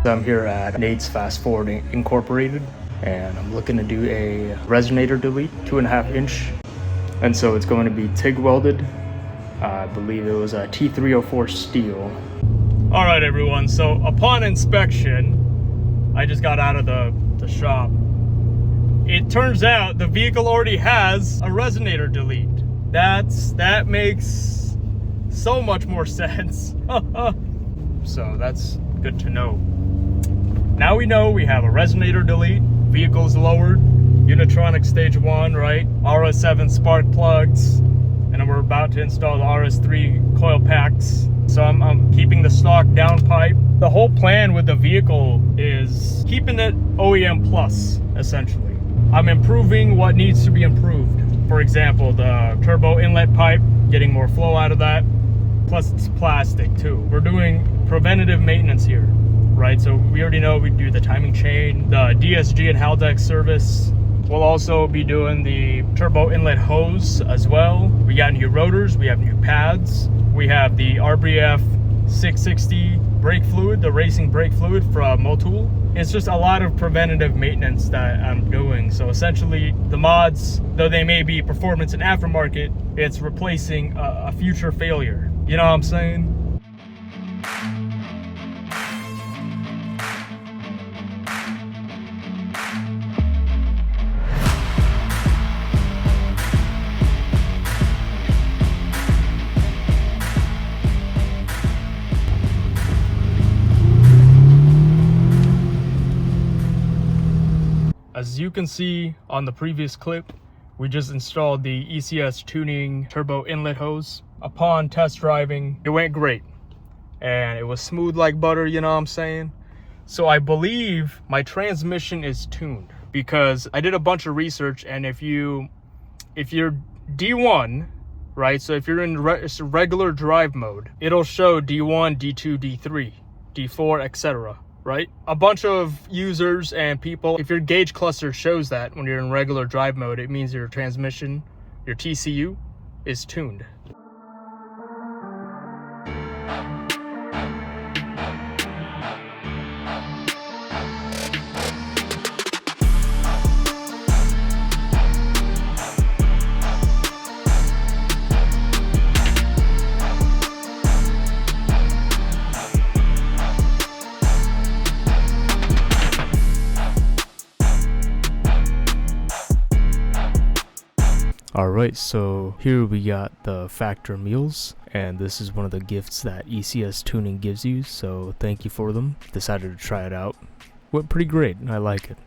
I'm here at Nate's Fast Forward Incorporated, and I'm looking to do a resonator delete, 2.5 inch. And so it's going to be TIG welded. I believe it was a T304 steel. All right, everyone. So upon inspection, I just got out of the shop. It turns out the vehicle already has a resonator delete. That makes so much more sense. So that's good to know. Now we know we have a resonator delete, vehicle's lowered, Unitronic stage 1, right? RS7 spark plugs, and then we're about to install the RS3 coil packs. So I'm keeping the stock downpipe. The whole plan with the vehicle is keeping it OEM plus, essentially. I'm improving what needs to be improved. For example, the turbo inlet pipe, getting more flow out of that. Plus it's plastic too. We're doing preventative maintenance here, right? So we already know we do the timing chain, the DSG and Haldex service. We'll also be doing the turbo inlet hose as well. We got new rotors, we have new pads. We have the RBF 660 brake fluid, the racing brake fluid from Motul. It's just a lot of preventative maintenance that I'm doing. So essentially the mods, though they may be performance and aftermarket, it's replacing a future failure. You know what I'm saying? As you can see on the previous clip, we just installed the ECS tuning turbo inlet hose. Upon test driving, it went great. And it was smooth like butter, you know what I'm saying? So I believe my transmission is tuned, because I did a bunch of research, and if you're D1, right? So if you're in regular drive mode, it'll show D1, D2, D3, D4, etc. right? A bunch of users and people, if your gauge cluster shows that when you're in regular drive mode, it means your transmission, your TCU, is tuned. Alright, so here we got the factor meals, and this is one of the gifts that ECS Tuning gives you, so thank you for them. Decided to try it out. Went pretty great, I like it.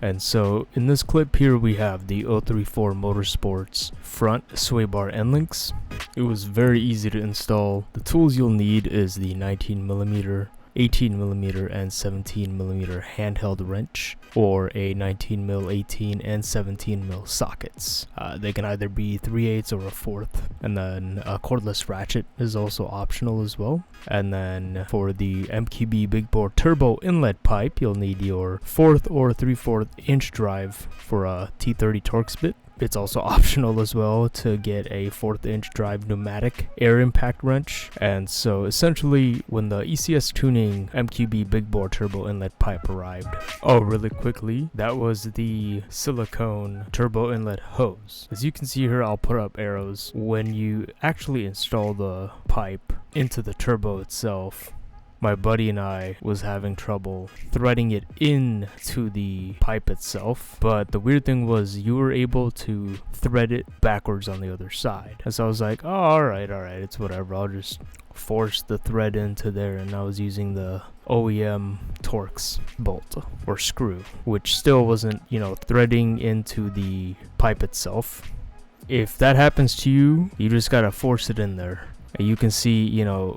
And so in this clip here we have the 034 Motorsports front sway bar end links. It was very easy to install. The tools you'll need is the 19mm, 18mm, and 17mm handheld wrench, or a 19mm, 18 and 17mm sockets. They can either be 3/8 or a 1/4, and then a cordless ratchet is also optional as well. And then for the MQB big bore turbo inlet pipe, you'll need your 1/4 or 3/4 inch drive for a T30 Torx bit. It's also optional as well to get a 1/4 inch drive pneumatic air impact wrench. And so essentially when the ECS Tuning MQB big bore turbo inlet pipe arrived, really quickly, that was the silicone turbo inlet hose. As you can see here, I'll put up arrows. When you actually install the pipe into the turbo itself, my buddy and I was having trouble threading it into the pipe itself, but the weird thing was you were able to thread it backwards on the other side. And so I was like, oh, alright, it's whatever, I'll just force the thread into there. And I was using the OEM Torx bolt or screw, which still wasn't, threading into the pipe itself. If that happens to you, you just gotta force it in there. You can see,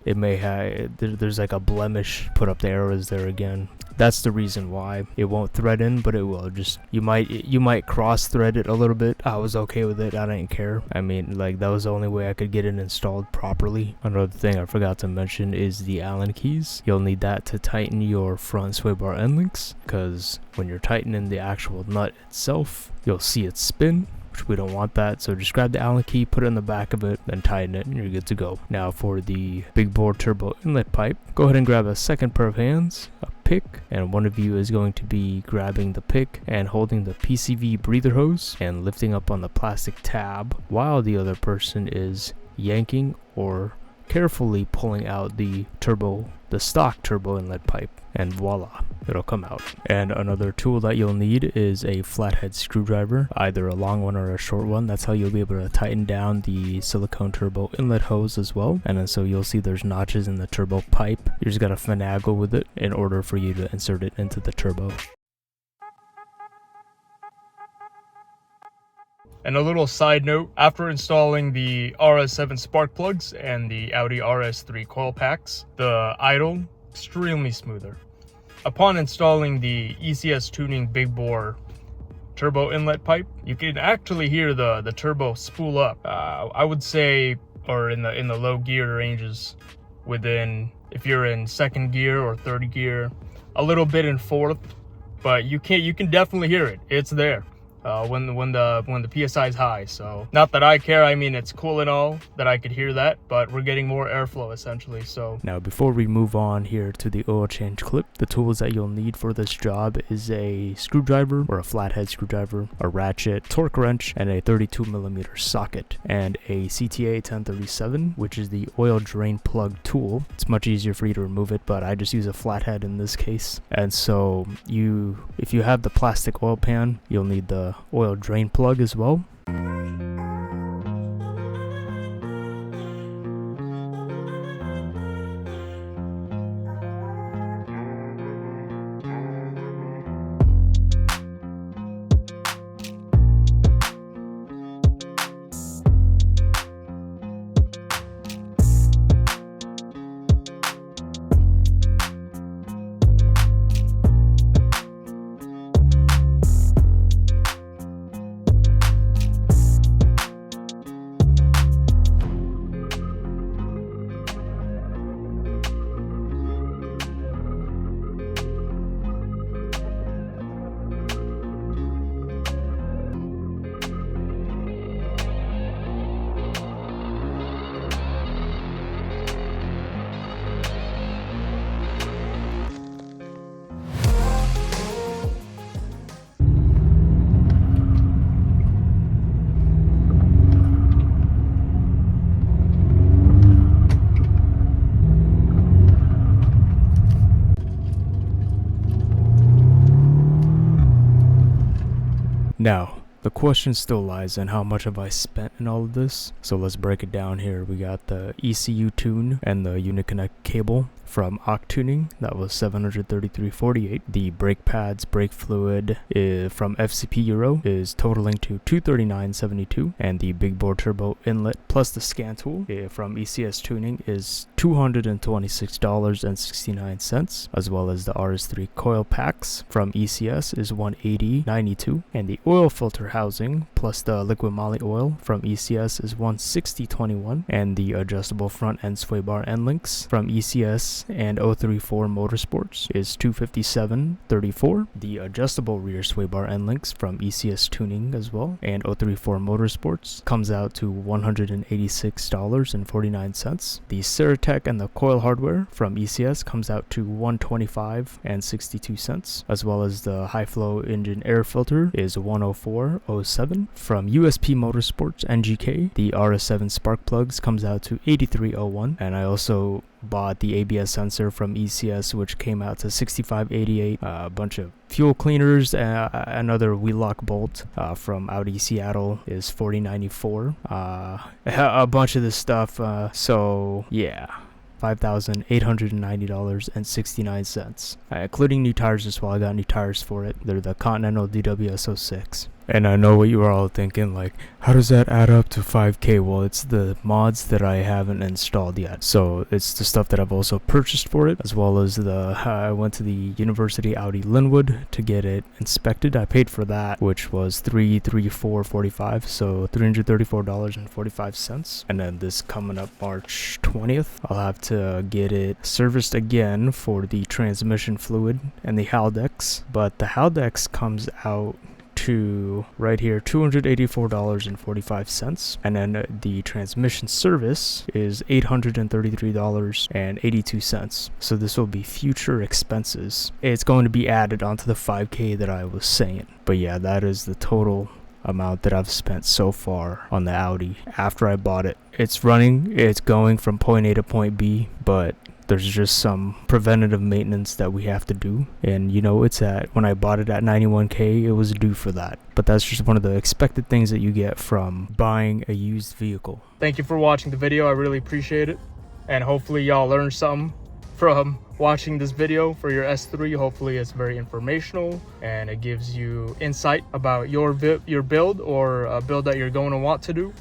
it may have, there's like a blemish. Put up the arrows there again. That's the reason why it won't thread in, but it will. Just you might cross thread it a little bit. I was okay with it. I didn't care. I mean, like, that was the only way I could get it installed properly. Another thing I forgot to mention is the Allen keys. You'll need that to tighten your front sway bar end links, because when you're tightening the actual nut itself, you'll see it spin. which we don't want that. So just grab the Allen key, put it in the back of it, then tighten it, and you're good to go. Now for the big bore turbo inlet pipe, go ahead and grab a second pair of hands, a pick, and one of you is going to be grabbing the pick and holding the PCV breather hose and lifting up on the plastic tab, while the other person is yanking or carefully pulling out the stock turbo inlet pipe, and voila, it'll come out. And another tool that you'll need is a flathead screwdriver, either a long one or a short one. That's how you'll be able to tighten down the silicone turbo inlet hose as well. And then so you'll see there's notches in the turbo pipe. You just gotta finagle with it in order for you to insert it into the turbo. And a little side note, after installing the RS7 spark plugs and the Audi RS3 coil packs, the idle extremely smoother. Upon installing the ECS tuning big bore turbo inlet pipe, you can actually hear the turbo spool up. I would say, or in the low gear ranges, within, if you're in second gear or third gear, a little bit in fourth, but you can definitely hear it. It's there. When the PSI is high. So not that I care, I mean, it's cool and all that I could hear that, but we're getting more airflow essentially. So now before we move on here to the oil change clip, the tools that you'll need for this job is a screwdriver or a flathead screwdriver, a ratchet, torque wrench, and a 32mm socket, and a CTA 1037, which is the oil drain plug tool. It's much easier for you to remove it, but I just use a flathead in this case. And so if you have the plastic oil pan, you'll need the oil drain plug as well. Now, the question still lies in how much have I spent in all of this. So let's break it down here. We got the ECU tune and the unit connect cable from Oct Tuning, that was $733.48. The brake pads, brake fluid from FCP Euro is totaling to $239.72, and the big bore turbo inlet plus the scan tool from ECS Tuning is $226.69, as well as the RS3 coil packs from ECS is $180.92, and the oil filter housing plus the liquid Moly oil from ECS is $160.21, and the adjustable front end sway bar end links from ECS and 034 Motorsports is $257.34. The adjustable rear sway bar end links from ECS Tuning as well and 034 Motorsports comes out to $186.49. The Ceratec and the coil hardware from ECS comes out to $125.62, as well as the high flow engine air filter is $104.07. From USP Motorsports NGK, the RS7 spark plugs comes out to $83.01, and I also bought the ABS sensor from ECS, which came out to $65.88. A bunch of fuel cleaners, another wheel-lock bolt from Audi Seattle is $40.94. A bunch of this stuff, so yeah, $5,890.69, including new tires as well. I got new tires for it. They're the Continental DWS06. And I know what you were all thinking, like, how does that add up to 5K? Well, it's the mods that I haven't installed yet. So it's the stuff that I've also purchased for it, as well as I went to the University Audi Linwood to get it inspected. I paid for that, which was $334.45, so $334.45. And then this coming up March 20th, I'll have to get it serviced again for the transmission fluid and the Haldex. But the Haldex comes out to right here, $284.45, and then the transmission service is $833.82. So this will be future expenses. It's going to be added onto the 5K that I was saying. But yeah, that is the total amount that I've spent so far on the Audi after I bought it. It's running, it's going from point A to point B, but there's just some preventative maintenance that we have to do. And you know, it's at, when I bought it at 91K, it was due for that. But that's just one of the expected things that you get from buying a used vehicle. Thank you for watching the video. I really appreciate it. And hopefully y'all learned something from watching this video for your S3. Hopefully it's very informational and it gives you insight about your build or a build that you're going to want to do.